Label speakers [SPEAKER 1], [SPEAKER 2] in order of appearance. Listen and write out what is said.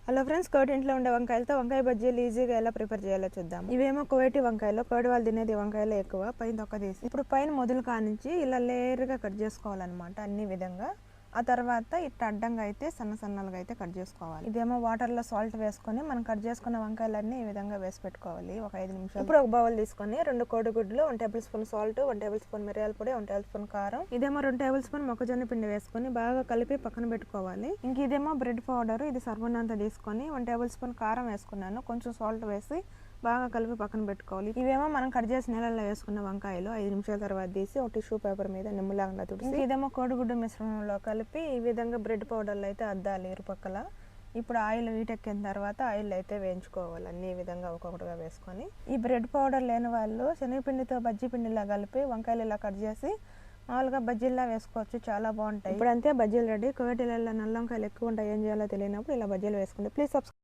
[SPEAKER 1] Hello friends, కోటి ఇంట్లో ఉండే వంకాయలతో వంకాయ బజ్జీలు ఈజీగా ఎలా ప్రిపేర్ చేయాలో చూద్దాం. ఇవేమో కోటి వంకాయలు, కోటి వాళ్ళు తినేది వంకాయలు ఎక్కువ. పైన తొక్క తీసి ఇప్పుడు పైన మొదలు కానించి ఇలా లేయర్గా కట్ చేసుకోవాలన్నమాట అన్ని విధంగా. ఆ తర్వాత ఇట్లా అడ్డంగా అయితే సన్నగా అయితే కట్ చేసుకోవాలి. ఇదేమో వాటర్లో సాల్ట్ వేసుకొని మనం కట్ చేసుకున్న వంకాయలన్నీ ఈ విధంగా వేసి పెట్టుకోవాలి ఒక 5 నిమిషాలు. ఇప్పుడు ఒక బౌల్ తీసుకొని 2 కోడిగుడ్లు, 1 table spoon salt, 1 table spoon మిరియాల పొడి, 1 టేబుల్ స్పూన్ కారం, ఇదేమో 2 టేబుల్ స్పూన్ మొక్కజొన్న పిండి వేసుకొని బాగా కలిపి పక్కన పెట్టుకోవాలి. ఇంక ఇదేమో బ్రెడ్ పౌడర్, ఇది సరిపడినంత తీసుకొని 1 టేబుల్ స్పూన్ కారం వేసుకున్నాను, కొంచెం సాల్ట్ వేసి బాగా కలిపి పక్కన పెట్టుకోవాలి. ఇవేమో మనం కట్ చేసి నీళ్ళల్లో వేసుకున్న వంకాయలు 5 నిమిషాల తర్వాత తీసి ఒక టిష్యూ పేపర్ మీద నిమ్మలాగా తుడిచి ఇదేమో కోడిగుడ్డు మిశ్రమంలో కలిపి ఈ విధంగా బ్రెడ్ పౌడర్లు అయితే అద్దాలి ఇరుపక్కల. ఇప్పుడు ఆయిల్ వీటెక్కిన తర్వాత ఆయిల్ అయితే వేయించుకోవాలి అన్ని విధంగా ఒక్కొక్కటిగా వేసుకొని. ఈ బ్రెడ్ పౌడర్ లేని వాళ్ళు శనగపిండితో బజ్జీ పిండిలా కలిపి వంకాయలు ఇలా కట్ చేసి మామూలుగా బజ్జీల్లా వేసుకోవచ్చు, చాలా బాగుంటాయి. ఇప్పుడు అంతే, బజ్జీలు రెడీ. కోవిటీలలో నల్ల వంకాయలు ఎక్కువ ఉంటాయి, ఏం చేయాలో తెలియనప్పుడు ఇలా బజ్జీలు వేసుకుంటే. Please subscribe.